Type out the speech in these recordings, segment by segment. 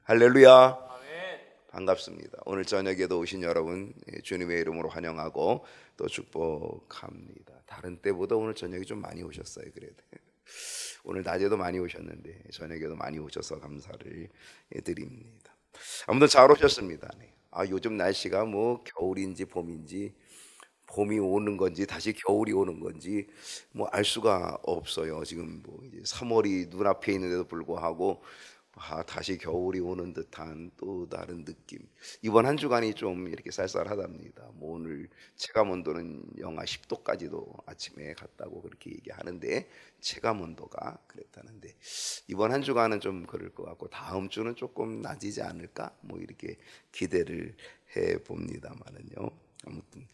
할렐루야. 반갑습니다. 오늘 저녁에도 오신 여러분 주님의 이름으로 환영하고 또 축복합니다. 다른 때보다 오늘 저녁에 좀 많이 오셨어요. 그래도 오늘 낮에도 많이 오셨는데 저녁에도 많이 오셔서 감사를 드립니다. 아무튼 잘 오셨습니다. 요즘 날씨가 뭐 겨울인지 봄인지, 봄이 오는 건지 다시 겨울이 오는 건지 뭐 알 수가 없어요. 지금 뭐 이제 3월이 눈앞에 있는데도 불구하고 다시 겨울이 오는 듯한 또 다른 느낌. 이번 한 주간이 좀 이렇게 쌀쌀하답니다. 뭐 오늘 체감 온도는 영하 10도까지도 아침에 갔다고 그렇게 얘기하는데, 체감 온도가 그랬다는데 이번 한 주간은 좀 그럴 것 같고 다음 주는 조금 낮이지 않을까 뭐 이렇게 기대를 해 봅니다만은요. 아무튼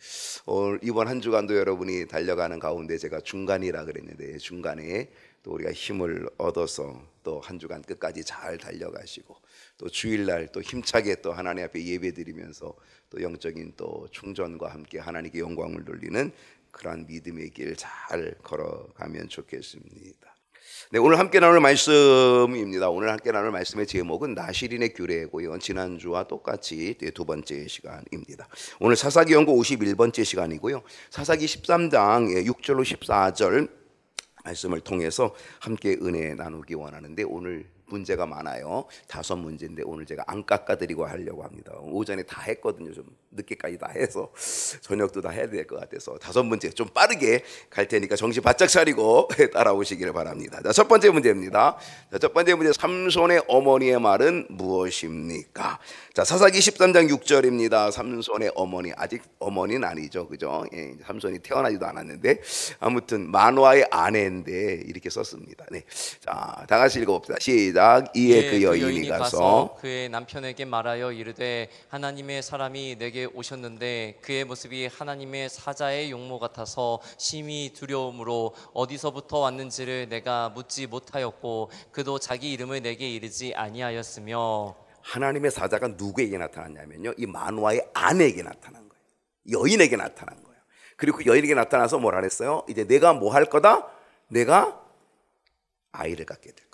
이번 한 주간도 여러분이 달려가는 가운데 제가 중간이라 그랬는데, 중간에 또 우리가 힘을 얻어서 또 한 주간 끝까지 잘 달려가시고 또 주일날 또 힘차게 또 하나님 앞에 예배드리면서 또 영적인 또 충전과 함께 하나님께 영광을 돌리는 그러한 믿음의 길 잘 걸어가면 좋겠습니다. 네, 오늘 함께 나눌 말씀입니다. 오늘 함께 나눌 말씀의 제목은 나실인의 규례고요. 지난주와 똑같이 두 번째 시간입니다. 오늘 사사기 연구 51번째 시간이고요. 사사기 13장 6절로 14절 말씀을 통해서 함께 은혜 나누기 원하는데, 오늘 문제가 많아요. 5문제인데 오늘 제가 안 깎아드리고 하려고 합니다. 오전에 다 했거든요. 좀 늦게까지 다 해서 저녁도 다 해야 될 것 같아서 5문제 좀 빠르게 갈 테니까 정신 바짝 차리고 따라오시기를 바랍니다. 자, 첫 번째 문제입니다. 자, 첫 번째 문제, 삼손의 어머니의 말은 무엇입니까? 자, 사사기 13장 6절입니다. 삼손의 어머니, 아직 어머니는 아니죠, 그죠? 예, 삼손이 태어나지도 않았는데 아무튼 만화의 아내인데 이렇게 썼습니다. 네, 자, 다 같이 읽어봅시다. 시작. 이에 그 여인이 가서 그의 남편에게 말하여 이르되 하나님의 사람이 내게 오셨는데 그의 모습이 하나님의 사자의 용모 같아서 심히 두려움으로 어디서부터 왔는지를 내가 묻지 못하였고 그도 자기 이름을 내게 이르지 아니하였으며. 하나님의 사자가 누구에게 나타났냐면요, 이 만화의 아내에게 나타난 거예요. 여인에게 나타난 거예요. 그리고 그 여인에게 나타나서 뭐라 그랬어요? 이제 내가 뭐 할 거다? 내가 아이를 갖게 될 거다.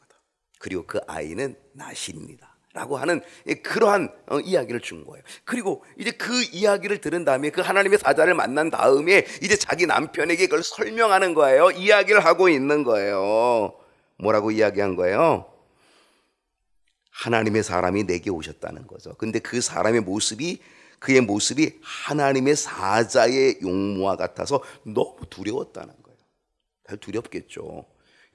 그리고 그 아이는 나실입니다 라고 하는 그러한 이야기를 준 거예요. 그리고 이제 그 이야기를 들은 다음에 그 하나님의 사자를 만난 다음에 이제 자기 남편에게 그걸 설명하는 거예요. 이야기를 하고 있는 거예요. 뭐라고 이야기한 거예요? 하나님의 사람이 내게 오셨다는 거죠. 근데 그 사람의 모습이, 그의 모습이 하나님의 사자의 용모와 같아서 너무 두려웠다는 거예요. 잘 두렵겠죠.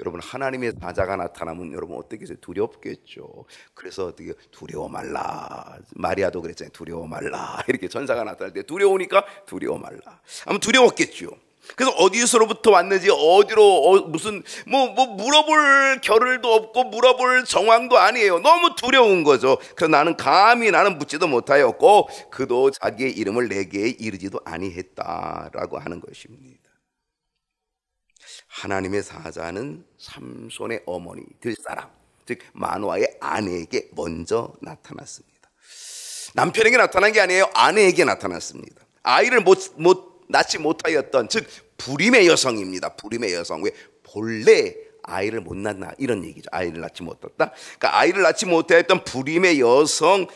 여러분, 하나님의 사자가 나타나면 여러분 어떻겠어요? 두렵겠죠. 그래서 어떻게 두려워 말라. 마리아도 그랬잖아요. 두려워 말라. 이렇게 전사가 나타날 때 두려우니까 두려워 말라. 아마 두려웠겠죠. 그래서 어디서로부터 왔는지, 어디로 무슨 뭐 물어볼 겨를도 없고 물어볼 정황도 아니에요. 너무 두려운 거죠. 그래서 나는 감히 묻지도 못하였고 그도 자기의 이름을 내게 이르지도 아니했다라고 하는 것입니다. 하나님의 사자는 삼손의 어머니 될 사람, 즉 마노아의 아내에게 먼저 나타났습니다. 남편에게 나타난 게 아니에요. 아내에게 나타났습니다. 아이를 낳지 못하였던, 즉 불임의 여성입니다. 불임의 여성. 왜? 본래 아이를 못 낳나 이런 얘기죠. 아이를 낳지 못했다. 그러니까 아이를 낳지 못하였던 불임의 여성이었던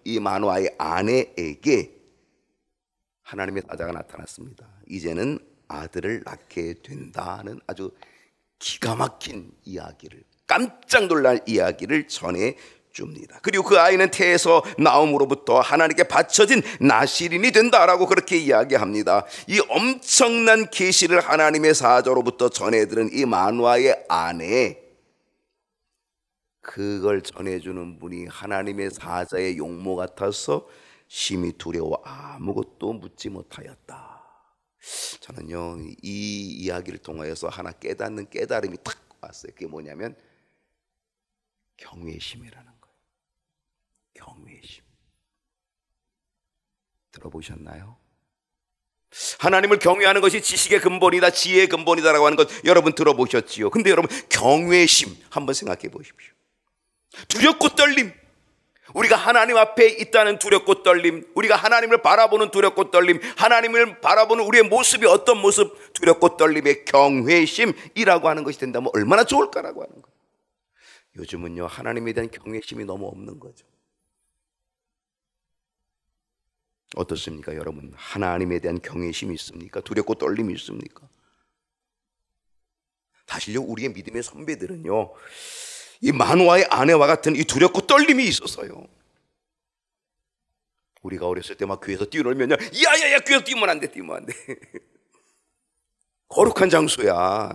이 마노아의 아내에게 하나님의 사자가 나타났습니다. 이제는 아들을 낳게 된다는 아주 기가 막힌 이야기를, 깜짝 놀랄 이야기를 전해줍니다. 그리고 그 아이는 태에서 나옴으로부터 하나님께 바쳐진 나실인이 된다라고 그렇게 이야기합니다. 이 엄청난 계시를 하나님의 사자로부터 전해들은 이 마누아의 아내, 그걸 전해주는 분이 하나님의 사자의 용모 같아서 심히 두려워 아무것도 묻지 못하였다. 저는요, 이 이야기를 통하여서 하나 깨닫는 깨달음이 탁 왔어요. 그게 뭐냐면 경외심이라는 거예요. 경외심. 들어보셨나요? 하나님을 경외하는 것이 지식의 근본이다, 지혜의 근본이다라고 하는 것 여러분 들어보셨지요? 근데 여러분, 경외심 한번 생각해 보십시오. 두렵고 떨림, 우리가 하나님 앞에 있다는 두렵고 떨림, 우리가 하나님을 바라보는 두렵고 떨림, 하나님을 바라보는 우리의 모습이 어떤 모습, 두렵고 떨림의 경외심이라고 하는 것이 된다면 얼마나 좋을까라고 하는 거예요. 요즘은요, 하나님에 대한 경외심이 너무 없는 거죠. 어떻습니까, 여러분? 하나님에 대한 경외심이 있습니까? 두렵고 떨림이 있습니까? 사실요, 우리의 믿음의 선배들은요, 이 마노아의 아내와 같은 이 두렵고 떨림이 있었어요. 우리가 어렸을 때 막 교회에서 뛰어놀면요, 야야야, 교회에서 뛰면 안 돼, 뛰면 안 돼. 거룩한 장소야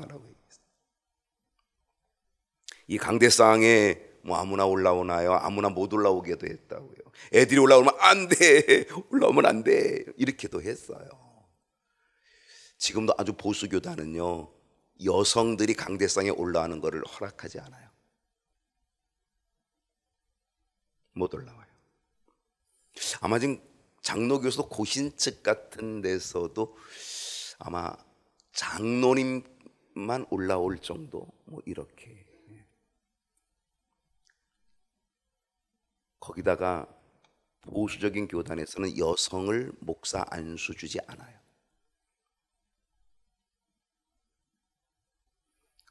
라고 얘기했어요. 이 강대상에 뭐 아무나 올라오나요? 아무나 못 올라오게도 했다고요. 애들이 올라오면 안 돼, 올라오면 안 돼, 이렇게도 했어요. 지금도 아주 보수 교단은요, 여성들이 강대상에 올라가는 것을 허락하지 않아요. 못 올라와요. 아마 지금 장로교에서도 고신측 같은 데서도 아마 장로님만 올라올 정도, 뭐 이렇게. 거기다가 보수적인 교단에서는 여성을 목사 안수 주지 않아요.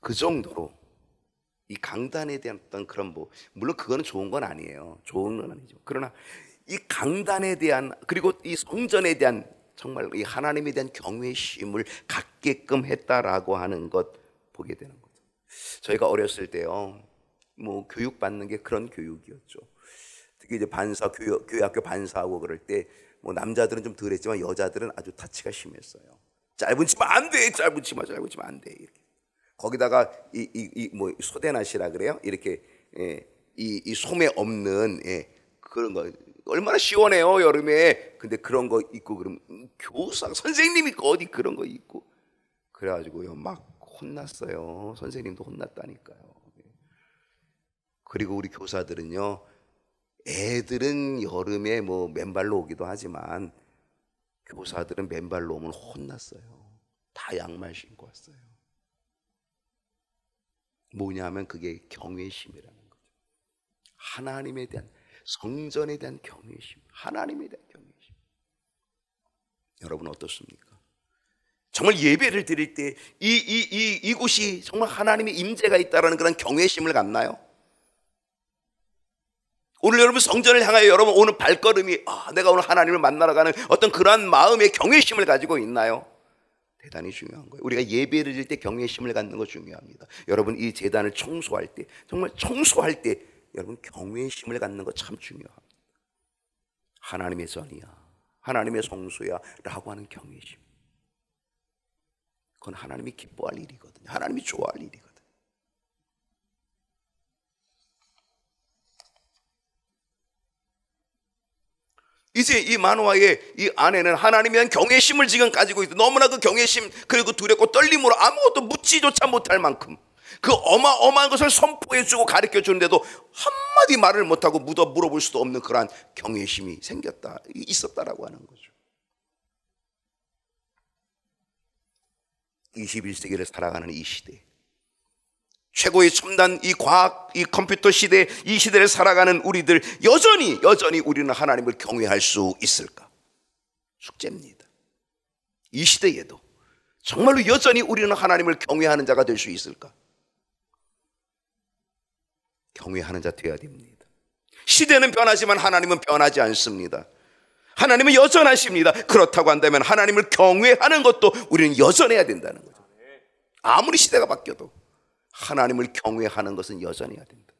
그 정도로 이 강단에 대한 어떤 그런 물론 그거는 좋은 건 아니에요. 좋은 건 아니죠. 그러나 이 강단에 대한, 그리고 이 성전에 대한 정말 이 하나님에 대한 경외심을 갖게끔 했다라고 하는 것 보게 되는 거죠. 저희가 어렸을 때요, 뭐 교육받는 게 그런 교육이었죠. 특히 이제 교회학교 반사하고 그럴 때 뭐 남자들은 좀 덜했지만 여자들은 아주 타치가 심했어요. 짧은 치마 안 돼, 짧은 치마 안 돼, 이렇게. 거기다가 뭐 소대낫이라 그래요. 이렇게 이 소매 없는 그런 거 얼마나 시원해요, 여름에. 근데 그런 거 입고 그러면 교사 선생님이 어디 그런 거 입고 그래가지고요 막 혼났어요. 선생님도 혼났다니까요. 그리고 우리 교사들은요, 애들은 여름에 뭐 맨발로 오기도 하지만 교사들은 맨발로 오면 혼났어요. 다 양말 신고 왔어요. 뭐냐면 그게 경외심이라는 거죠. 하나님에 대한, 성전에 대한 경외심, 하나님에 대한 경외심. 여러분 어떻습니까? 정말 예배를 드릴 때 이곳이 정말 하나님의 임재가 있다라는 그런 경외심을 갖나요? 오늘 여러분 성전을 향하여 여러분 오는 발걸음이 내가 오늘 하나님을 만나러 가는 어떤 그러한 마음의 경외심을 가지고 있나요? 대단히 중요한 거예요. 우리가 예배를 드릴 때 경외심을 갖는 거 중요합니다. 여러분 이 제단을 청소할 때, 정말 청소할 때 여러분 경외심을 갖는 거 참 중요합니다. 하나님의 전이야, 하나님의 성소야 라고 하는 경외심, 그건 하나님이 기뻐할 일이거든요. 하나님이 좋아할 일이거든요. 이제 이 마노아의 이 아내는 하나님에 대한 경외심을 지금 가지고 있어. 너무나 그 경외심 그리고 두렵고 떨림으로 아무것도 묻지조차 못할 만큼 그 어마어마한 것을 선포해주고 가르쳐주는데도 한마디 말을 못하고 물어볼 수도 없는 그러한 경외심이 있었다라고 하는 거죠. 21세기를 살아가는 이 시대, 최고의 첨단 이 과학, 이 컴퓨터 시대, 이 시대를 살아가는 우리들 여전히 우리는 하나님을 경외할 수 있을까? 숙제입니다. 이 시대에도 정말로 여전히 우리는 하나님을 경외하는 자가 될 수 있을까? 경외하는 자 되어야 됩니다. 시대는 변하지만 하나님은 변하지 않습니다. 하나님은 여전하십니다. 그렇다고 한다면 하나님을 경외하는 것도 우리는 여전해야 된다는 거죠. 아무리 시대가 바뀌어도 하나님을 경외하는 것은 여전해야 된다.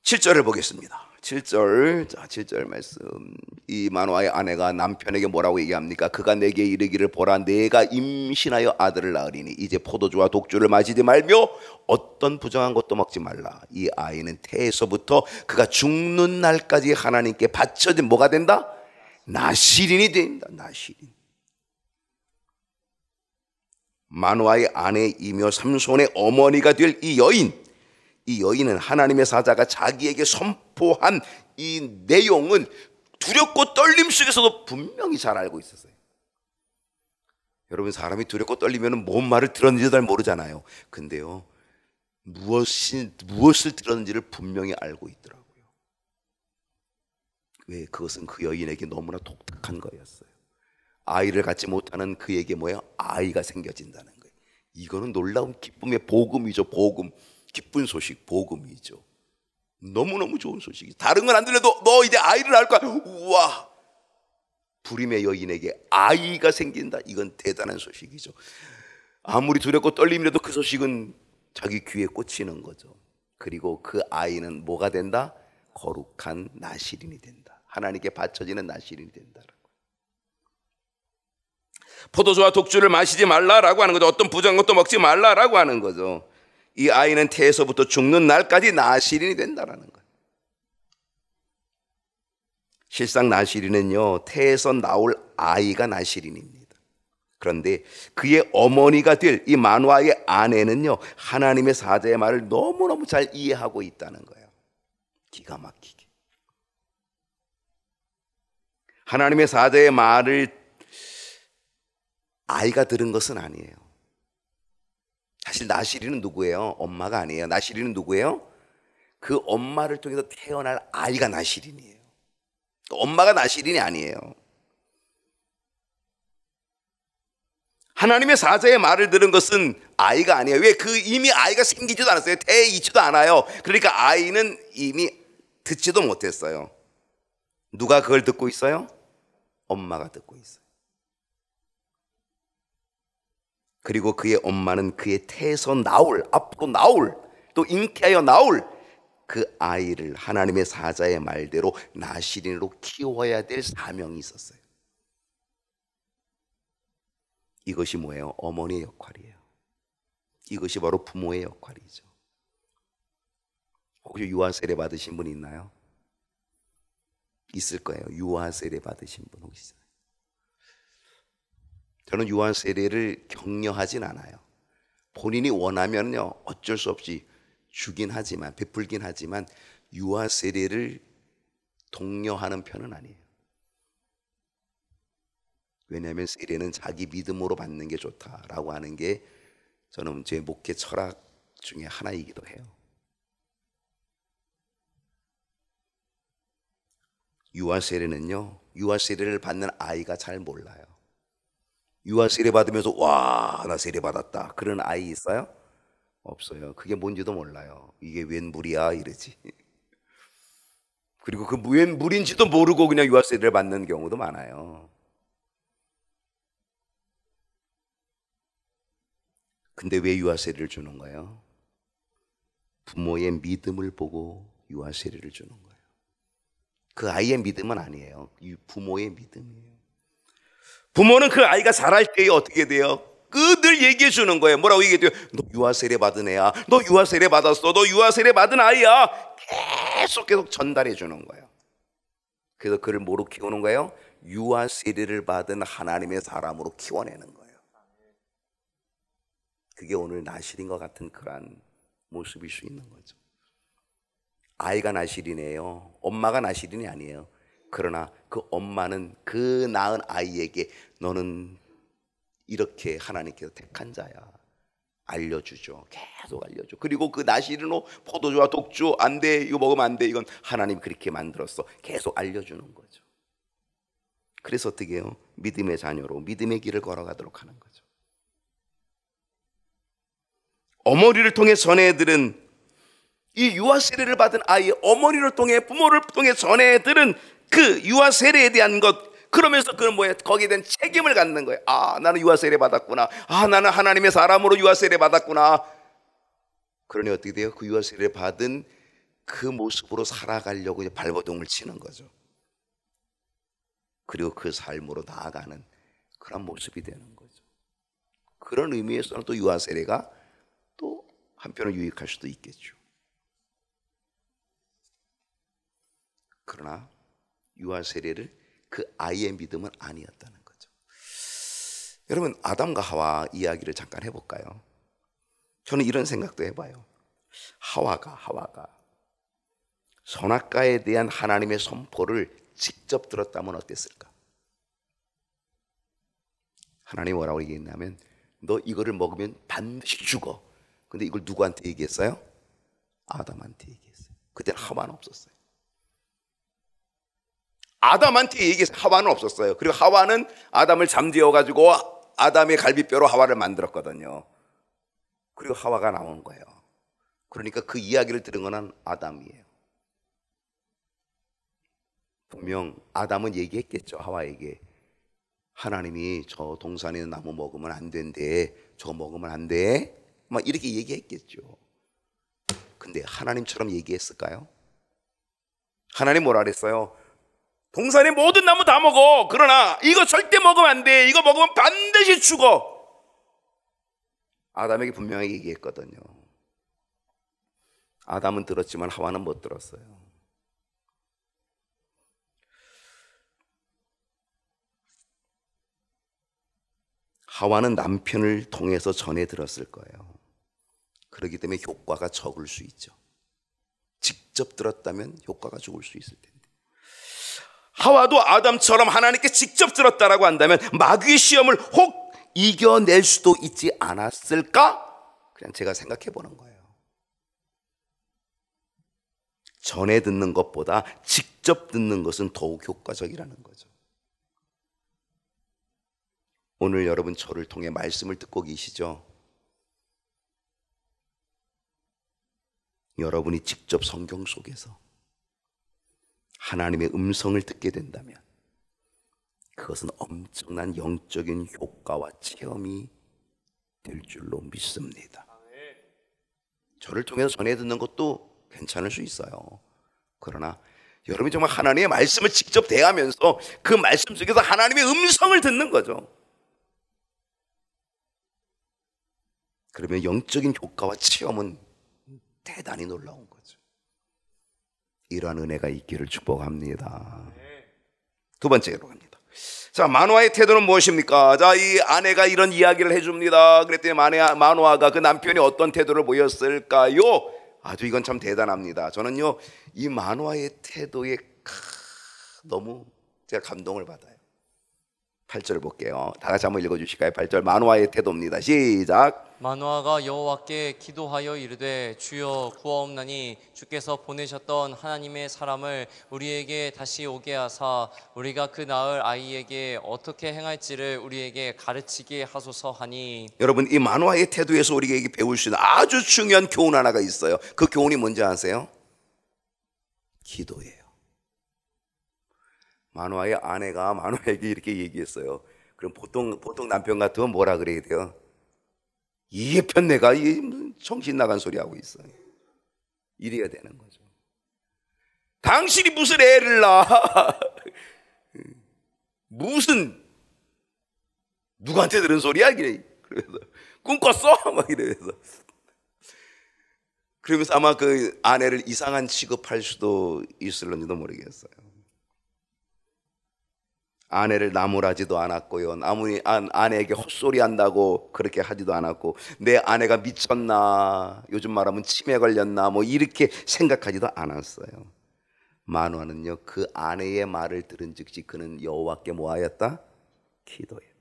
7절을 보겠습니다. 7절 말씀. 이 마노아의 아내가 남편에게 뭐라고 얘기합니까? 그가 내게 이르기를 보라, 내가 임신하여 아들을 낳으리니 이제 포도주와 독주를 마시지 말며 어떤 부정한 것도 먹지 말라. 이 아이는 태에서부터 그가 죽는 날까지 하나님께 바쳐진 뭐가 된다? 나실인이 된다. 나실인. 마노아의 아내이며 삼손의 어머니가 될 이 여인은 하나님의 사자가 자기에게 선포한 이 내용은 두렵고 떨림 속에서도 분명히 잘 알고 있었어요. 여러분, 사람이 두렵고 떨리면 뭔 말을 들었는지도 잘 모르잖아요. 근데요, 무엇을 들었는지를 분명히 알고 있더라고요. 왜? 그것은 그 여인에게 너무나 독특한 거였어요. 아이를 갖지 못하는 그에게 아이가 생겨진다는 거예요. 이거는 놀라운 기쁨의 복음이죠. 복음. 기쁜 소식, 복음이죠. 너무너무 좋은 소식이. 다른 건 안 들려도 너 이제 아이를 낳을 거야. 우와. 불임의 여인에게 아이가 생긴다. 이건 대단한 소식이죠. 아무리 두렵고 떨림이라도 그 소식은 자기 귀에 꽂히는 거죠. 그리고 그 아이는 뭐가 된다? 거룩한 나실인이 된다. 하나님께 바쳐지는 나실인이 된다. 포도주와 독주를 마시지 말라라고 하는 거죠. 어떤 부정한 것도 먹지 말라라고 하는 거죠. 이 아이는 태에서부터 죽는 날까지 나실인이 된다라는 거예요. 실상 나실인은요, 태에서 나올 아이가 나실인입니다. 그런데 그의 어머니가 될 이 마누아의 아내는요, 하나님의 사자의 말을 너무너무 잘 이해하고 있다는 거예요. 기가 막히게. 하나님의 사자의 말을 아이가 들은 것은 아니에요. 사실 나실이는 누구예요? 엄마가 아니에요. 나실이는 누구예요? 그 엄마를 통해서 태어날 아이가 나실인이에요. 엄마가 나실인이 아니에요. 하나님의 사자의 말을 들은 것은 아이가 아니에요. 왜? 이미 아이가 생기지도 않았어요. 태에 있지도 않아요. 그러니까 아이는 이미 듣지도 못했어요. 누가 그걸 듣고 있어요? 엄마가 듣고 있어요. 그리고 그의 엄마는 그의 태에서 나올, 앞으로 나올, 또 잉태하여 나올 그 아이를 하나님의 사자의 말대로 나실인으로 키워야 될 사명이 있었어요. 이것이 뭐예요? 어머니의 역할이에요. 이것이 바로 부모의 역할이죠. 혹시 유아 세례 받으신 분 있나요? 있을 거예요. 유아 세례 받으신 분 혹시 있어요? 저는 유아 세례를 격려하진 않아요. 본인이 원하면요 어쩔 수 없이 주긴 하지만, 베풀긴 하지만 유아 세례를 독려하는 편은 아니에요. 왜냐하면 세례는 자기 믿음으로 받는 게 좋다라고 하는 게 저는 제 목회 철학 중에 하나이기도 해요. 유아 세례는요, 유아 세례를 받는 아이가 잘 몰라요. 유아 세례 받으면서 와, 나 세례 받았다 그런 아이 있어요? 없어요. 그게 뭔지도 몰라요. 이게 웬 물이야 이러지. 그리고 그 웬 물인지도 모르고 그냥 유아 세례를 받는 경우도 많아요. 근데 왜 유아 세례를 주는 거예요? 부모의 믿음을 보고 유아 세례를 주는 거예요. 그 아이의 믿음은 아니에요. 부모의 믿음이에요. 부모는 그 아이가 자랄 때에 어떻게 돼요? 늘 얘기해 주는 거예요. 뭐라고 얘기해요? 너 유아 세례 받은 애야. 너 유아 세례 받았어. 너 유아 세례 받은 아이야. 계속 전달해 주는 거예요. 그래서 그를 뭐로 키우는 거예요? 유아 세례를 받은 하나님의 사람으로 키워내는 거예요. 그게 오늘 나실인 것 같은 그런 모습일 수 있는 거죠. 아이가 나실이네요. 엄마가 나실인이 아니에요. 그러나 그 엄마는 그 낳은 아이에게 너는 이렇게 하나님께서 택한 자야 알려주죠. 계속 알려줘. 그리고 그 나실인으로 포도주와 독주 안 돼, 이거 먹으면 안 돼, 이건 하나님 그렇게 만들었어. 계속 알려주는 거죠. 그래서 어떻게 해요? 믿음의 자녀로 믿음의 길을 걸어가도록 하는 거죠. 어머니를 통해 전해들은 이 유아 세례를 받은 아이의 어머니를 통해 부모를 통해 전해들은 그 유아 세례에 대한 것, 그러면서 그는 뭐예요? 거기에 대한 책임을 갖는 거예요. 아, 나는 유아 세례 받았구나. 아, 나는 하나님의 사람으로 유아 세례 받았구나. 그러니 어떻게 돼요? 그 유아 세례 받은 그 모습으로 살아가려고 이제 발버둥을 치는 거죠. 그리고 그 삶으로 나아가는 그런 모습이 되는 거죠. 그런 의미에서는 또 유아 세례가 또 한편으로 유익할 수도 있겠죠. 그러나 유아 세례를 그 아이의 믿음은 아니었다는 거죠. 여러분, 아담과 하와 이야기를 잠깐 해볼까요? 저는 이런 생각도 해봐요. 하와가 선악과에 대한 하나님의 선포를 직접 들었다면 어땠을까? 하나님이 뭐라고 얘기했냐면 너 이거를 먹으면 반드시 죽어. 근데 이걸 누구한테 얘기했어요? 아담한테 얘기했어요. 그때는 하와는 없었어요. 아담한테 얘기했어요. 하와는 없었어요. 그리고 하와는 아담을 잠재워가지고 아담의 갈비뼈로 하와를 만들었거든요. 그리고 하와가 나오는 거예요. 그러니까 그 이야기를 들은 건 아담이에요. 분명 아담은 얘기했겠죠. 하와에게 하나님이 저 동산에 있는 나무 먹으면 안 된대, 저거 먹으면 안 돼, 막 이렇게 얘기했겠죠. 근데 하나님처럼 얘기했을까요? 하나님 뭐라 그랬어요? 동산의 모든 나무 다 먹어. 그러나 이거 절대 먹으면 안 돼. 이거 먹으면 반드시 죽어. 아담에게 분명하게 얘기했거든요. 아담은 들었지만 하와는 못 들었어요. 하와는 남편을 통해서 전해 들었을 거예요. 그렇기 때문에 효과가 적을 수 있죠. 직접 들었다면 효과가 적을 수 있을 텐데, 하와도 아담처럼 하나님께 직접 들었다라고 한다면 마귀의 시험을 혹 이겨낼 수도 있지 않았을까? 그냥 제가 생각해 보는 거예요. 전해 듣는 것보다 직접 듣는 것은 더욱 효과적이라는 거죠. 오늘 여러분 저를 통해 말씀을 듣고 계시죠? 여러분이 직접 성경 속에서 하나님의 음성을 듣게 된다면 그것은 엄청난 영적인 효과와 체험이 될 줄로 믿습니다. 저를 통해서 전해 듣는 것도 괜찮을 수 있어요. 그러나 여러분이 정말 하나님의 말씀을 직접 대하면서 그 말씀 속에서 하나님의 음성을 듣는 거죠. 그러면 영적인 효과와 체험은 대단히 놀라운 거죠. 이러한 은혜가 있기를 축복합니다. 두 번째로 갑니다. 자, 마노아의 태도는 무엇입니까? 자, 이 아내가 이런 이야기를 해줍니다. 그랬더니 마노아가 그 남편이 어떤 태도를 보였을까요? 아주 이건 참 대단합니다. 저는요, 이 마노아의 태도에 너무 제가 감동을 받아요. 8절 볼게요. 다 같이 한번 읽어주실까요? 8절 마노아의 태도입니다. 시작. 마노아가 여호와께 기도하여 이르되 주여 구하옵나니 주께서 보내셨던 하나님의 사람을 우리에게 다시 오게 하사 우리가 그 낳을 아이에게 어떻게 행할지를 우리에게 가르치게 하소서 하니. 여러분, 이 마노아의 태도에서 우리에게 배울 수 있는 아주 중요한 교훈 하나가 있어요. 그 교훈이 뭔지 아세요? 기도예요. 마노아의 아내가 마노아에게 이렇게 얘기했어요. 그럼 보통 남편 같으면 뭐라 그래야 돼요? 이게 편내가 정신 나간 소리 하고 있어요. 이래야 되는 거죠. 당신이 무슨 애를 낳아? 무슨 누구한테 들은 소리야? 그래서 꿈 꿨어? 막 이러면서. 그러면서 아마 그 아내를 이상한 취급할 수도 있을런지도 모르겠어요. 아내를 나무라지도 않았고요. 아내에게 헛소리 한다고 그렇게 하지도 않았고, 내 아내가 미쳤나, 요즘 말하면 치매 걸렸나, 뭐 이렇게 생각하지도 않았어요. 마노아는요, 그 아내의 말을 들은 즉시 그는 여호와께 뭐하였다? 기도했다.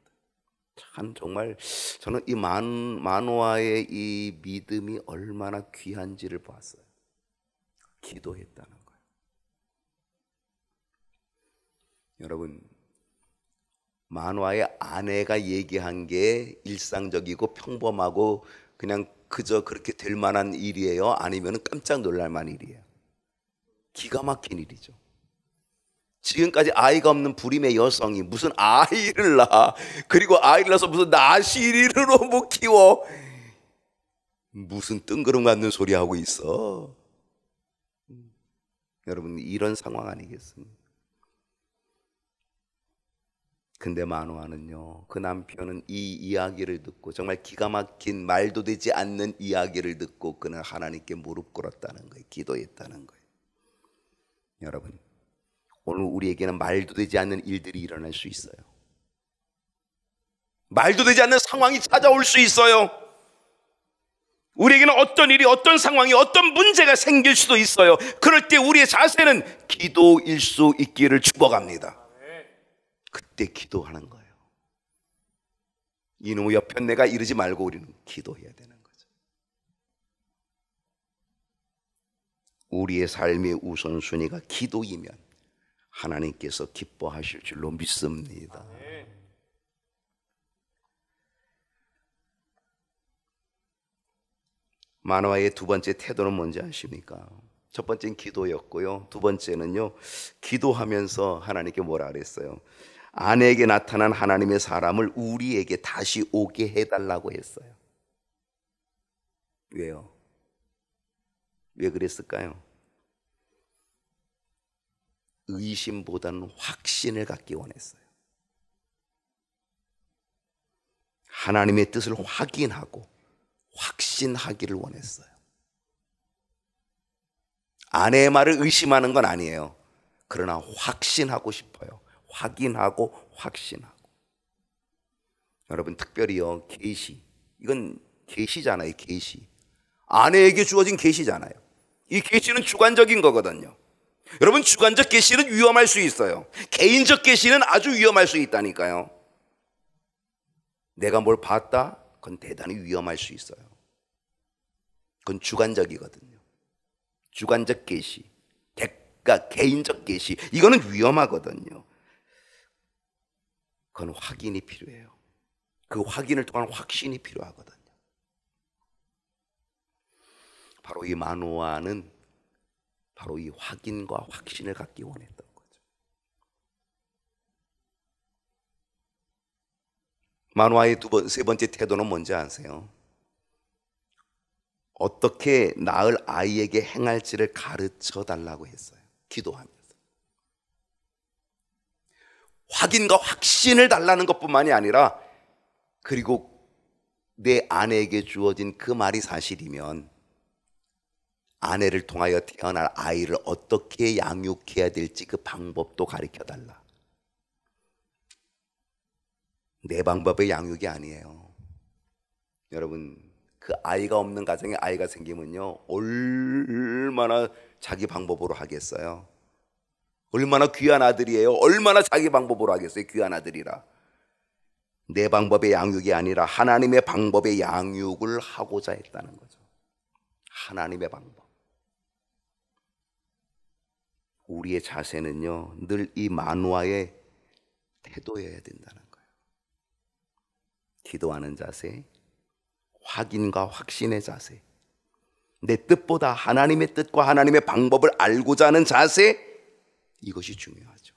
참 정말 저는 이 마노아의 이 믿음이 얼마나 귀한지를 봤어요. 기도했다는 거예요. 여러분, 마노아의 아내가 얘기한 게 일상적이고 평범하고 그냥 그저 그렇게 될 만한 일이에요? 아니면 깜짝 놀랄 만한 일이에요? 기가 막힌 일이죠. 지금까지 아이가 없는 불임의 여성이 무슨 아이를 낳아, 그리고 아이를 낳아서 무슨 나시리로 못 키워, 무슨 뜬구름 같는 소리 하고 있어. 여러분, 이런 상황 아니겠습니까? 근데 마노아는요, 그 남편은 이 이야기를 듣고, 정말 기가 막힌 말도 되지 않는 이야기를 듣고 그는 하나님께 무릎 꿇었다는 거예요. 기도했다는 거예요. 여러분, 오늘 우리에게는 말도 되지 않는 일들이 일어날 수 있어요. 말도 되지 않는 상황이 찾아올 수 있어요. 우리에게는 어떤 일이, 어떤 상황이, 어떤 문제가 생길 수도 있어요. 그럴 때 우리의 자세는 기도일 수 있기를 축복합니다. 그때 기도하는 거예요. 이놈의 옆편 내가 이러지 말고 우리는 기도해야 되는 거죠. 우리의 삶의 우선순위가 기도이면 하나님께서 기뻐하실 줄로 믿습니다. 마노아의 두 번째 태도는 뭔지 아십니까? 첫 번째는 기도였고요. 두 번째는요, 기도하면서 하나님께 뭐라 그랬어요? 아내에게 나타난 하나님의 사람을 우리에게 다시 오게 해달라고 했어요. 왜요? 왜 그랬을까요? 의심보다는 확신을 갖기 원했어요. 하나님의 뜻을 확인하고 확신하기를 원했어요. 아내의 말을 의심하는 건 아니에요. 그러나 확신하고 싶어요. 확인하고 확신하고. 여러분, 특별히요, 계시. 이건 계시잖아요. 계시. 아내에게 주어진 계시잖아요. 이 계시는 주관적인 거거든요. 여러분, 주관적 계시는 위험할 수 있어요. 개인적 계시는 아주 위험할 수 있다니까요. 내가 뭘 봤다? 그건 대단히 위험할 수 있어요. 그건 주관적이거든요. 주관적 계시, 그러니까 개인적 계시, 이거는 위험하거든요. 그건 확인이 필요해요. 그 확인을 통한 확신이 필요하거든요. 바로 이 마노아는 바로 이 확인과 확신을 갖기 원했던 거죠. 마노아의 세 번째 태도는 뭔지 아세요? 어떻게 낳을 아이에게 행할지를 가르쳐 달라고 했어요. 기도하면서. 확인과 확신을 달라는 것뿐만이 아니라, 그리고 내 아내에게 주어진 그 말이 사실이면 아내를 통하여 태어날 아이를 어떻게 양육해야 될지 그 방법도 가르쳐 달라. 내 방법의 양육이 아니에요. 여러분, 그 아이가 없는 가정에 아이가 생기면요, 얼마나 자기 방법으로 하겠어요? 얼마나 귀한 아들이에요? 얼마나 자기 방법으로 하겠어요? 귀한 아들이라. 내 방법의 양육이 아니라 하나님의 방법의 양육을 하고자 했다는 거죠. 하나님의 방법. 우리의 자세는요, 늘 이 마노아의 태도여야 된다는 거예요. 기도하는 자세, 확인과 확신의 자세, 내 뜻보다 하나님의 뜻과 하나님의 방법을 알고자 하는 자세, 이것이 중요하죠.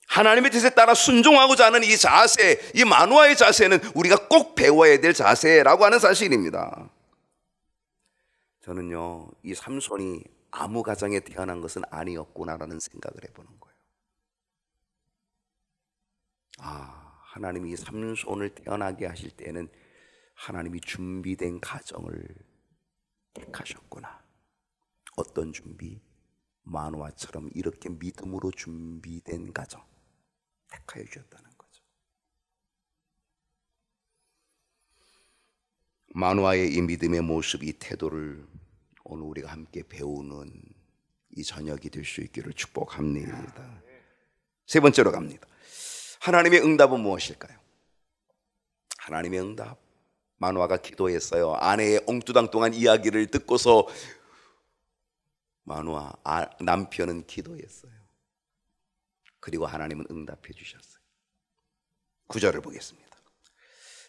하나님의 뜻에 따라 순종하고자 하는 이 자세, 이 마노아의 자세는 우리가 꼭 배워야 될 자세라고 하는 사실입니다. 저는요, 이 삼손이 아무 가정에 태어난 것은 아니었구나라는 생각을 해보는 거예요. 하나님이 삼손을 태어나게 하실 때는 하나님이 준비된 가정을 택하셨구나. 어떤 준비? 마노아처럼 이렇게 믿음으로 준비된 가정 택하여 주셨다는 거죠. 마노아의 이 믿음의 모습, 이 태도를 오늘 우리가 함께 배우는 이 저녁이 될 수 있기를 축복합니다. 세 번째로 갑니다. 하나님의 응답은 무엇일까요? 하나님의 응답. 마노아가 기도했어요. 아내의 엉뚱땅뚱한 이야기를 듣고서 마노아 남편은 기도했어요. 그리고 하나님은 응답해 주셨어요. 9절을 보겠습니다.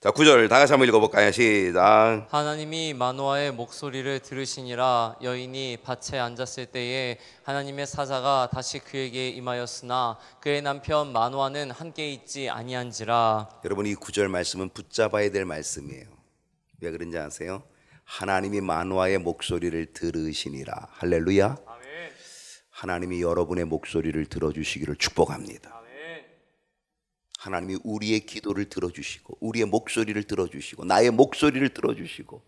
자, 9절 다 같이 한번 읽어볼까요? 시작. 하나님이 마노아의 목소리를 들으시니라. 여인이 밭에 앉았을 때에 하나님의 사자가 다시 그에게 임하였으나 그의 남편 마노아는 함께 있지 아니한지라. 여러분, 이 9절 말씀은 붙잡아야 될 말씀이에요. 왜 그런지 아세요? 하나님이 마노아의 목소리를 들으시니라. 할렐루야. 아멘. 하나님이 여러분의 목소리를 들어주시기를 축복합니다. 아멘. 하나님이 우리의 기도를 들어주시고 우리의 목소리를 들어주시고 나의 목소리를 들어주시고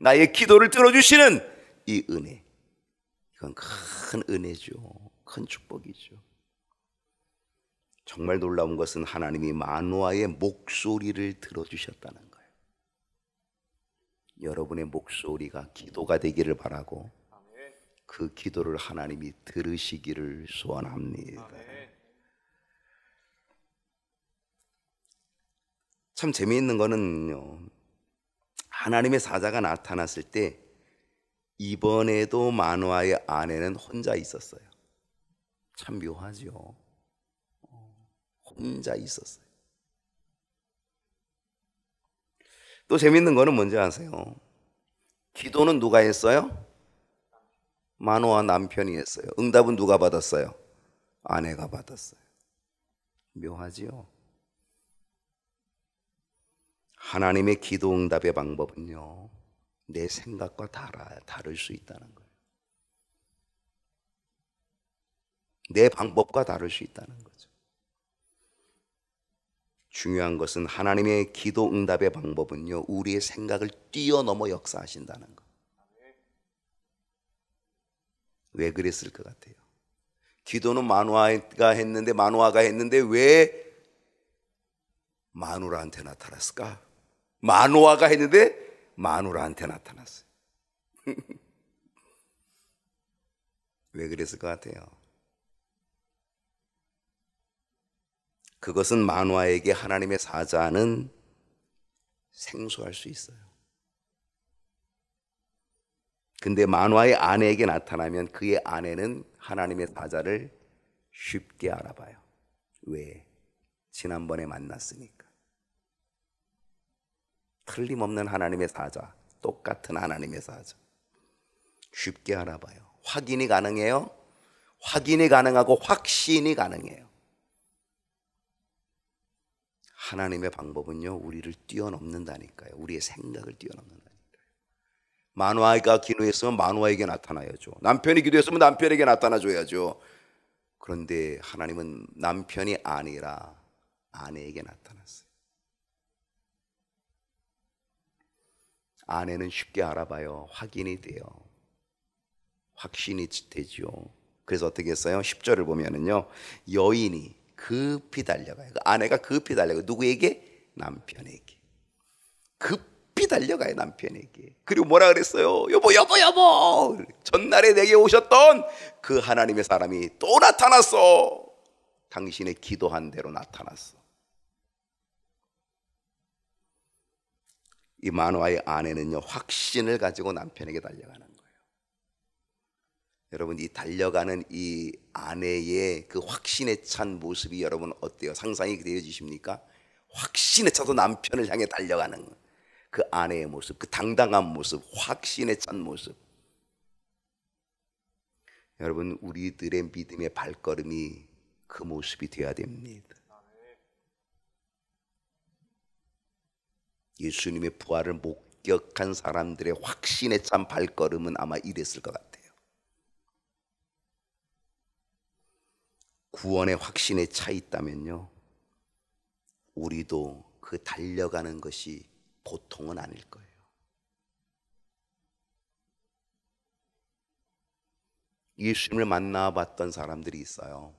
나의 기도를 들어주시는 이 은혜, 이건 큰 은혜죠. 큰 축복이죠. 정말 놀라운 것은 하나님이 마노아의 목소리를 들어주셨다는 거예요. 여러분의 목소리가 기도가 되기를 바라고 그 기도를 하나님이 들으시기를 소원합니다. 참 재미있는 거는요, 하나님의 사자가 나타났을 때 이번에도 마노아의 아내는 혼자 있었어요. 참 묘하죠. 혼자 있었어요. 또 재밌는 거는 뭔지 아세요? 기도는 누가 했어요? 마노아 남편이 했어요. 응답은 누가 받았어요? 아내가 받았어요. 묘하지요? 하나님의 기도 응답의 방법은요, 내 생각과 다를 수 있다는 거예요. 내 방법과 다를 수 있다는 거죠. 중요한 것은 하나님의 기도 응답의 방법은요, 우리의 생각을 뛰어넘어 역사하신다는 거. 왜 그랬을 것 같아요? 기도는 마누아가 했는데 왜 마누라한테 나타났을까? 마누아가 했는데 마누라한테 나타났어요. 왜 그랬을 것 같아요? 그것은 마누아에게 하나님의 사자는 생소할 수 있어요. 근데 마누아의 아내에게 나타나면 그의 아내는 하나님의 사자를 쉽게 알아봐요. 왜? 지난번에 만났으니까. 틀림없는 하나님의 사자, 똑같은 하나님의 사자. 쉽게 알아봐요. 확인이 가능해요. 확인이 가능하고 확신이 가능해요. 하나님의 방법은요, 우리를 뛰어넘는다니까요. 우리의 생각을 뛰어넘는다니까요. 마누아가 기도했으면 마누아에게 나타나야죠. 남편이 기도했으면 남편에게 나타나줘야죠. 그런데 하나님은 남편이 아니라 아내에게 나타났어요. 아내는 쉽게 알아봐요. 확인이 돼요. 확신이 되죠. 그래서 어떻게 했어요? 10절을 보면은요, 여인이 급히 달려가요. 아내가 급히 달려가요. 누구에게? 남편에게. 급히 달려가요, 남편에게. 그리고 뭐라 그랬어요? 여보, 여보, 여보! 전날에 내게 오셨던 그 하나님의 사람이 또 나타났어. 당신의 기도한 대로 나타났어. 이 마누아의 아내는요, 확신을 가지고 남편에게 달려가는 거예요. 여러분, 이 달려가는 이 아내의 그 확신에 찬 모습이 여러분 어때요? 상상이 되어지십니까? 확신에 차서 남편을 향해 달려가는 그 아내의 모습, 그 당당한 모습, 확신에 찬 모습. 여러분, 우리들의 믿음의 발걸음이 그 모습이 되어야 됩니다. 예수님의 부활을 목격한 사람들의 확신에 찬 발걸음은 아마 이랬을 것 같아요. 구원의 확신에 차 있다면요, 우리도 그 달려가는 것이 보통은 아닐 거예요. 예수님을 만나봤던 사람들이 있어요.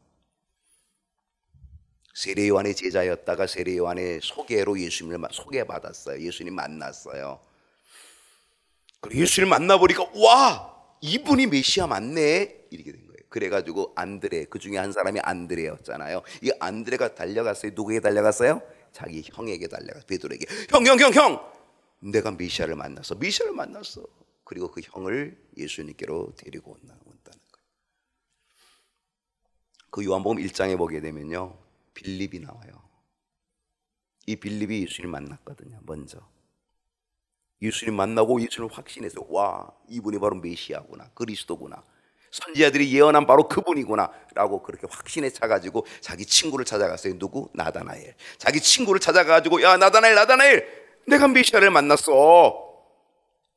세례 요한의 제자였다가 세례 요한의 소개로 예수님을 소개받았어요. 예수님 만났어요. 그리고 예수님을 만나보니까 와, 이분이 메시아 맞네, 이렇게 된 거예요. 그래가지고 안드레, 그 중에 한 사람이 안드레였잖아요. 이 안드레가 달려갔어요. 누구에게 달려갔어요? 자기 형에게 달려갔어요. 베드로에게. 형, 내가 메시아를 만났어. 그리고 그 형을 예수님께로 데리고 온다는 거예요. 그 요한복음 1장에 보게 되면요, 빌립이 나와요. 이 빌립이 예수님 만났거든요. 먼저 예수님 만나고 예수님을 확신해서, 와, 이분이 바로 메시아구나, 그리스도구나, 선지자들이 예언한 바로 그분이구나 라고 그렇게 확신에 차가지고 자기 친구를 찾아갔어요. 누구? 나다나엘. 자기 친구를 찾아가지고, 야, 나다나엘, 내가 메시아를 만났어.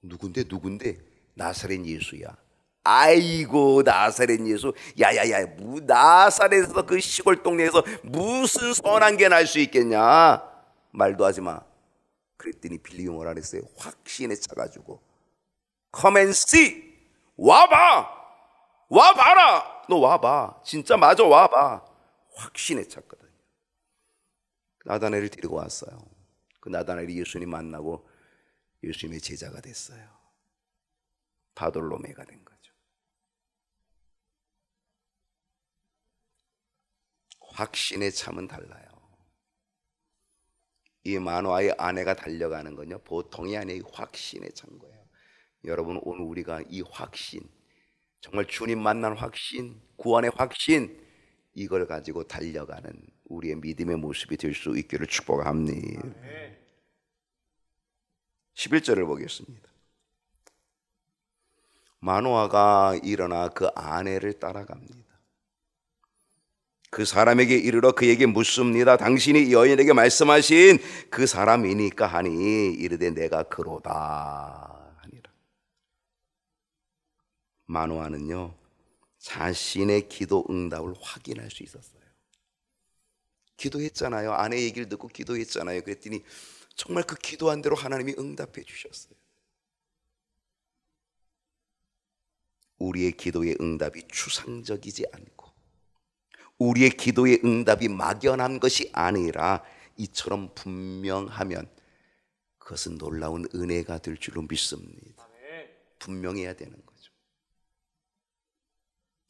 누군데? 나사렛 예수야. 아이고, 나사렛 예수. 야야야, 나사렛에서, 그 시골 동네에서 무슨 선한 게 날 수 있겠냐? 말도 하지 마. 그랬더니 빌립이 뭐라 그랬어요? 확신에 차가지고, Come and see. 와봐라. 너 와봐. 진짜 맞아, 와봐. 확신에 찼거든요. 나다나엘을 데리고 왔어요. 그 나다나엘이 예수님 만나고 예수님의 제자가 됐어요. 바돌로메가 된 거죠. 확신에 참은 달라요. 이 마누아의 아내가 달려가는 건요, 보통이 아니에요. 확신에 찬 거예요. 여러분, 오늘 우리가 이 확신, 정말 주님 만난 확신, 구원의 확신, 이걸 가지고 달려가는 우리의 믿음의 모습이 될 수 있기를 축복합니다. 11절을 보겠습니다. 마노아가 일어나 그 아내를 따라갑니다. 그 사람에게 이르러 그에게 묻습니다. 당신이 여인에게 말씀하신 그 사람이니까 하니 이르되 내가 그로다 하니라. 마노아는요 자신의 기도 응답을 확인할 수 있었어요. 기도했잖아요. 아내 얘기를 듣고 기도했잖아요. 그랬더니 정말 그 기도한 대로 하나님이 응답해 주셨어요. 우리의 기도의 응답이 추상적이지 않고 우리의 기도의 응답이 막연한 것이 아니라 이처럼 분명하면 그것은 놀라운 은혜가 될 줄로 믿습니다. 분명해야 되는 거죠.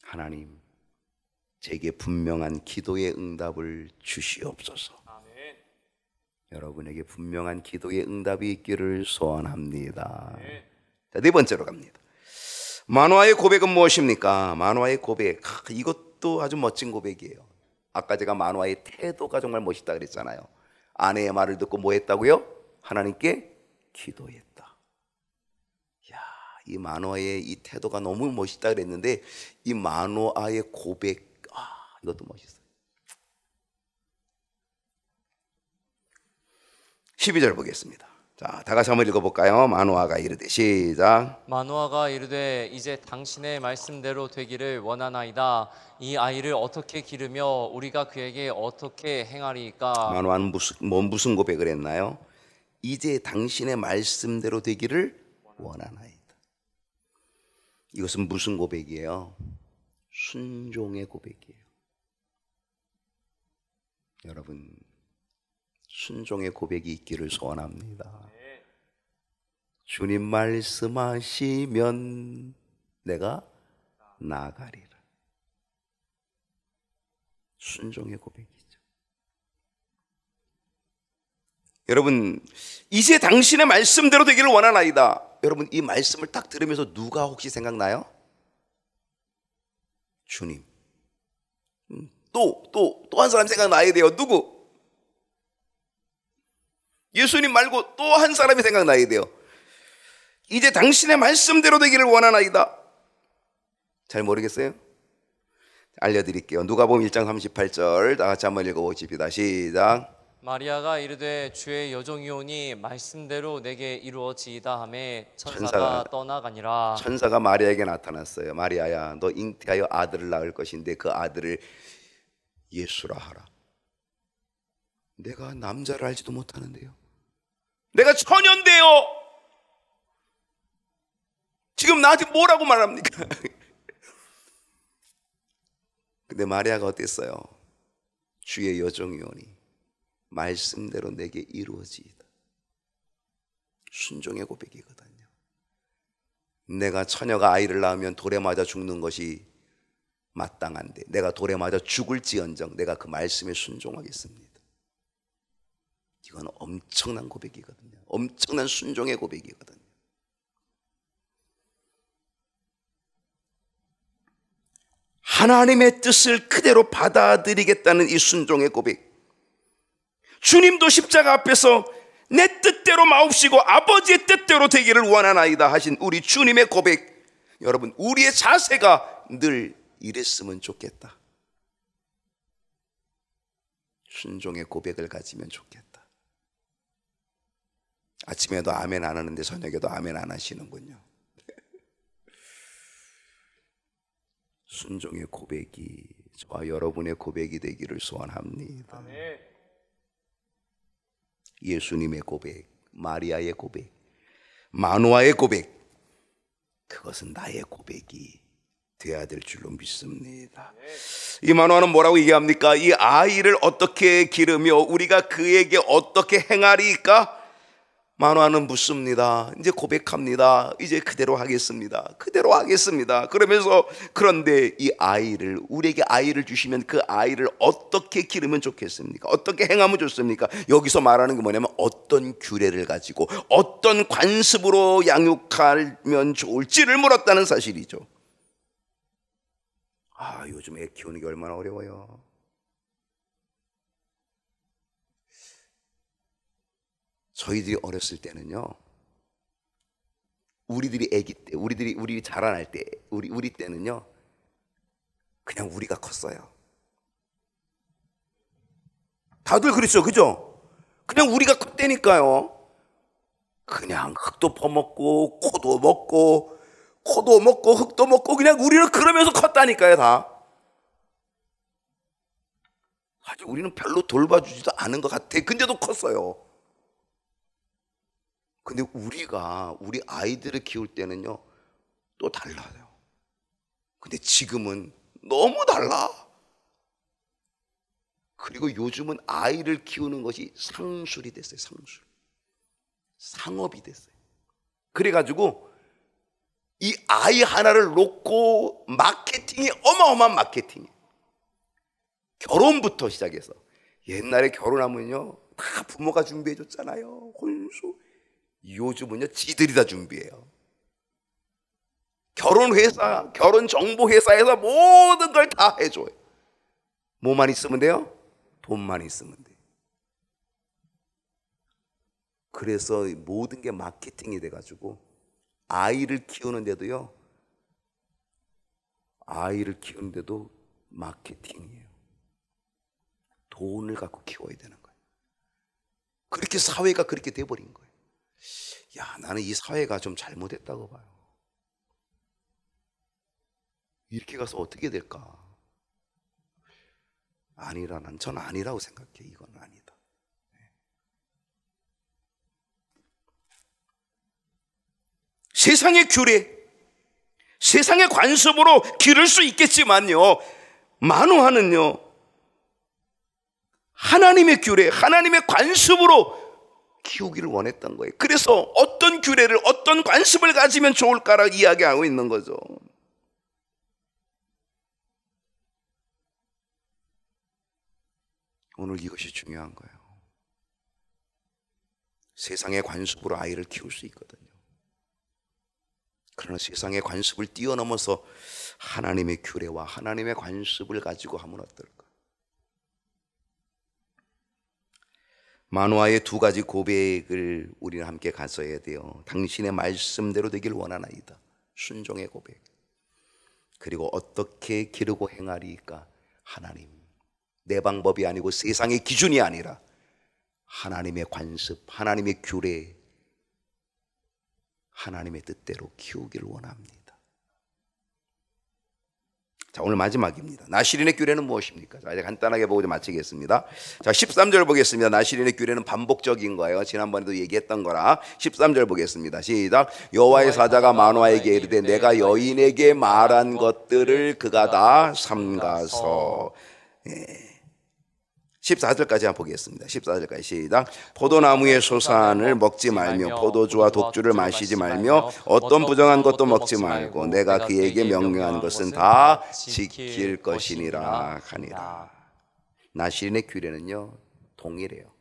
하나님, 제게 분명한 기도의 응답을 주시옵소서. 아멘. 여러분에게 분명한 기도의 응답이 있기를 소원합니다. 아멘. 자, 네 번째로 갑니다. 마노아의 고백은 무엇입니까? 마노아의 고백, 이것도 아주 멋진 고백이에요. 아까 제가 마노아의 태도가 정말 멋있다 그랬잖아요. 아내의 말을 듣고 뭐 했다고요? 하나님께 기도했다. 이야, 이 마노아의 이 태도가 너무 멋있다 그랬는데 이 마노아의 고백, 이것도 멋있어요. 12절 보겠습니다. 자, 다 같이 한번 읽어볼까요? 마노아가 이르되 시작. 마노아가 이르되 이제 당신의 말씀대로 되기를 원하나이다. 이 아이를 어떻게 기르며 우리가 그에게 어떻게 행하리이까? 마노아는 무슨 고백을 했나요? 이제 당신의 말씀대로 되기를 원하나이다. 이것은 무슨 고백이에요? 순종의 고백이에요. 여러분, 순종의 고백이 있기를 소원합니다. 주님 말씀하시면 내가 나아가리라. 순종의 고백이죠. 여러분, 이제 당신의 말씀대로 되기를 원하나이다. 여러분, 이 말씀을 딱 들으면서 누가 혹시 생각나요? 주님. 또 한 사람 생각나야 돼요. 누구? 예수님 말고 또 한 사람이 생각나야 돼요. 이제 당신의 말씀대로 되기를 원하나이다. 잘 모르겠어요? 알려드릴게요. 누가복음 1장 38절 다 같이 한번 읽어보십시다. 시작. 마리아가 이르되 주의 여종이오니 말씀대로 내게 이루어지이다 하매 천사가 떠나가니라. 천사가 마리아에게 나타났어요. 마리아야, 너 잉태하여 아들을 낳을 것인데 그 아들을 예수라 하라. 내가 남자를 알지도 못하는데요. 내가 처녀인데요. 지금 나한테 뭐라고 말합니까? 근데 마리아가 어땠어요? 주의 여종이오니 말씀대로 내게 이루어지이다. 순종의 고백이거든요. 내가 처녀가 아이를 낳으면 돌에 맞아 죽는 것이 마땅한데 내가 돌에 맞아 죽을지언정 내가 그 말씀에 순종하겠습니다. 이건 엄청난 고백이거든요. 엄청난 순종의 고백이거든요. 하나님의 뜻을 그대로 받아들이겠다는 이 순종의 고백. 주님도 십자가 앞에서 내 뜻대로 마옵시고 아버지의 뜻대로 되기를 원하나이다 하신 우리 주님의 고백. 여러분, 우리의 자세가 늘 이랬으면 좋겠다. 순종의 고백을 가지면 좋겠다. 아침에도 아멘 안 하는데 저녁에도 아멘 안 하시는군요. 순종의 고백이 저와 여러분의 고백이 되기를 소원합니다. 아멘. 예수님의 고백, 마리아의 고백, 마노아의 고백, 그것은 나의 고백이 되어야 될 줄로 믿습니다. 이 마노아는 뭐라고 얘기합니까? 이 아이를 어떻게 기르며 우리가 그에게 어떻게 행하리까? 마노아는 묻습니다. 이제 고백합니다. 이제 그대로 하겠습니다. 그대로 하겠습니다. 그러면서 그런데 이 아이를, 우리에게 아이를 주시면 그 아이를 어떻게 기르면 좋겠습니까? 어떻게 행하면 좋습니까? 여기서 말하는 게 뭐냐면 어떤 규례를 가지고 어떤 관습으로 양육하면 좋을지를 물었다는 사실이죠. 요즘 애 키우는 게 얼마나 어려워요. 저희들이 어렸을 때는요, 우리들이 아기 때, 우리 자라날 때, 우리 때는요, 그냥 우리가 컸어요. 다들 그랬죠, 그죠? 그냥 우리가 컸다니까요. 그냥 흙도 퍼먹고 코도 먹고 흙도 먹고 그냥 우리는 그러면서 컸다니까요, 다. 사실 우리는 별로 돌봐주지도 않은 것 같아. 근데도 컸어요. 근데 우리 아이들을 키울 때는요, 또 달라요. 근데 지금은 너무 달라. 그리고 요즘은 아이를 키우는 것이 상술이 됐어요. 상업이 됐어요. 그래가지고 이 아이 하나를 놓고 마케팅이 어마어마한 마케팅이에요. 결혼부터 시작해서. 옛날에 결혼하면요, 다 부모가 준비해 줬잖아요. 혼수. 요즘은요, 지들이 다 준비해요. 결혼회사, 결혼정보회사에서 모든 걸 다 해줘요. 뭐만 있으면 돼요? 돈만 있으면 돼요. 그래서 모든 게 마케팅이 돼가지고 아이를 키우는데도 마케팅이에요. 돈을 갖고 키워야 되는 거예요. 그렇게 사회가 그렇게 돼버린 거예요. 야, 나는 이 사회가 좀 잘못했다고 봐요. 이렇게 가서 어떻게 될까? 전 아니라고 생각해. 이건 아니다. 세상의 규례, 세상의 관습으로 기를 수 있겠지만요, 만우하는요, 하나님의 규례, 하나님의 관습으로 키우기를 원했던 거예요. 그래서 어떤 규례를, 어떤 관습을 가지면 좋을까라고 이야기하고 있는 거죠. 오늘 이것이 중요한 거예요. 세상의 관습으로 아이를 키울 수 있거든요. 그러나 세상의 관습을 뛰어넘어서 하나님의 규례와 하나님의 관습을 가지고 하면 어떨까? 마노아의 두 가지 고백을 우리는 함께 가져야 돼요. 당신의 말씀대로 되길 원하나이다. 순종의 고백. 그리고 어떻게 기르고 행하리까? 하나님. 내 방법이 아니고 세상의 기준이 아니라 하나님의 관습, 하나님의 규례, 하나님의 뜻대로 키우기를 원합니다. 자, 오늘 마지막입니다. 나시린의 규례는 무엇입니까? 자, 이제 간단하게 보고 좀 마치겠습니다. 자, 13절 보겠습니다. 나시린의 규례는 반복적인 거예요. 지난번에도 얘기했던 거라. 13절 보겠습니다. 시작. 여호와의 사자가 마노아에게 이르되 내가 여인에게 말한 것들을 그가 다 삼가서. 14절까지 한번 보겠습니다. 14절까지 시작. 포도나무의 소산을 먹지 말며 포도주와 독주를 마시지 말며 어떤 부정한 것도 먹지 말고 내가 그에게 명령한 것은 다 지킬 것이니라 하니라. 나시린의 규례는요, 동일해요.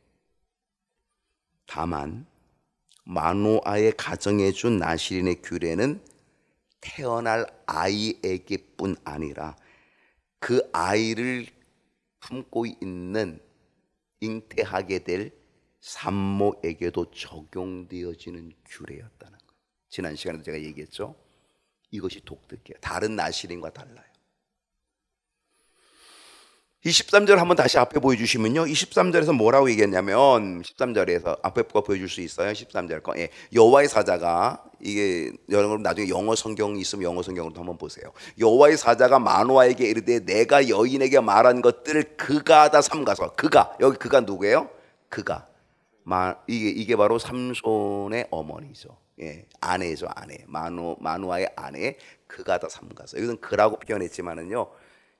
다만 마노아의 가정에 준 나시린의 규례는 태어날 아이에게뿐 아니라 그 아이를 품고 있는 잉태하게 될 산모에게도 적용되어지는 규례였다는 거예요. 지난 시간에도 제가 얘기했죠. 이것이 독특해요. 다른 나시린과 달라요. 23절 한번 다시 앞에 보여주시면요, 23절에서 뭐라고 얘기했냐면, 13절에서 앞에 거 보여줄 수 있어요? 13절 거. 예. 여호와의 사자가, 이게 여러분 나중에 영어 성경이 있으면 영어 성경으로 한번 보세요. 여호와의 사자가 마노아에게 이르되 내가 여인에게 말한 것들을 그가 다 삼가서. 그가, 여기 그가 누구예요? 그가. 이게 바로 삼손의 어머니죠. 예, 아내죠, 아내. 마노아의 아내. 그가 다 삼가서. 여기서는 그라고 표현했지만은요,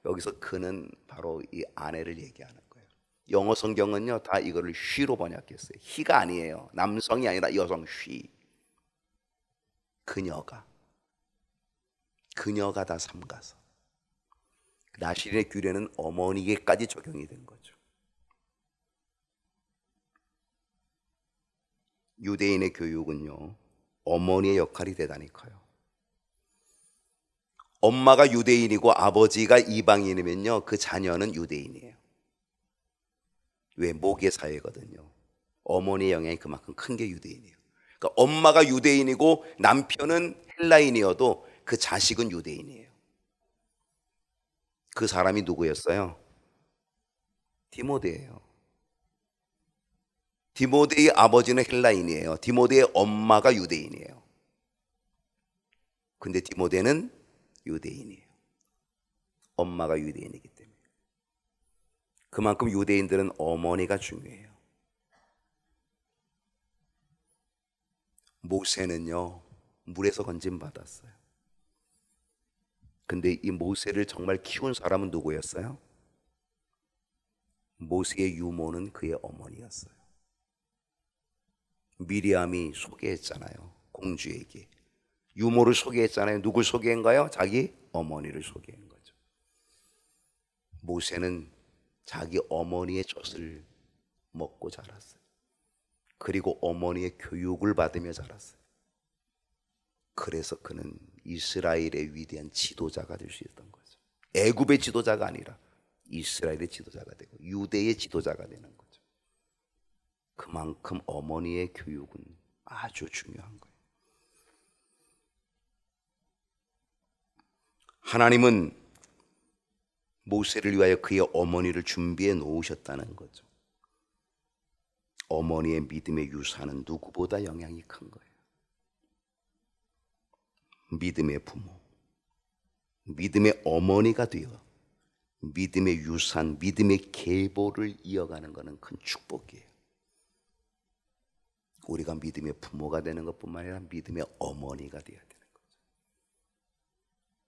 여기서 그는 바로 이 아내를 얘기하는 거예요. 영어 성경은요, 다 이거를 she로 번역했어요. he가 아니에요. 남성이 아니라 여성 she. 그녀가 다 삼가서. 나시린의 규례는 어머니에게까지 적용이 된 거죠. 유대인의 교육은요, 어머니의 역할이 대단히 커요. 엄마가 유대인이고 아버지가 이방인이면요, 그 자녀는 유대인이에요. 왜? 모계 사회거든요. 어머니의 영향이 그만큼 큰 게 유대인이에요. 그러니까 그러니까 엄마가 유대인이고 남편은 헬라인이어도 그 자식은 유대인이에요. 그 사람이 누구였어요? 디모데예요. 디모데의 아버지는 헬라인이에요. 디모데의 엄마가 유대인이에요. 근데 디모데는 유대인이에요. 엄마가 유대인이기 때문에. 그만큼 유대인들은 어머니가 중요해요. 모세는요, 물에서 건짐받았어요. 근데 이 모세를 정말 키운 사람은 누구였어요? 모세의 유모는 그의 어머니였어요. 미리암이 소개했잖아요. 공주에게. 유모를 소개했잖아요. 누굴 소개한가요? 자기 어머니를 소개한 거죠. 모세는 자기 어머니의 젖을 먹고 자랐어요. 그리고 어머니의 교육을 받으며 자랐어요. 그래서 그는 이스라엘의 위대한 지도자가 될 수 있었던 거죠. 애굽의 지도자가 아니라 이스라엘의 지도자가 되고 유대의 지도자가 되는 거죠. 그만큼 어머니의 교육은 아주 중요한 거예요. 하나님은 모세를 위하여 그의 어머니를 준비해 놓으셨다는 거죠. 어머니의 믿음의 유산은 누구보다 영향이 큰 거예요. 믿음의 부모, 믿음의 어머니가 되어 믿음의 유산, 믿음의 계보를 이어가는 것은 큰 축복이에요. 우리가 믿음의 부모가 되는 것뿐만 아니라 믿음의 어머니가 되어야 되는 거죠.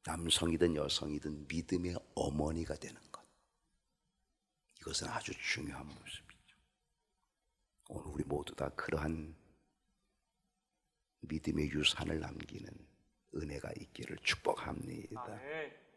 남성이든 여성이든 믿음의 어머니가 되는 것, 이것은 아주 중요한 모습이죠. 오늘 우리 모두 다 그러한 믿음의 유산을 남기는 은혜가 있기를 축복합니다. 아멘.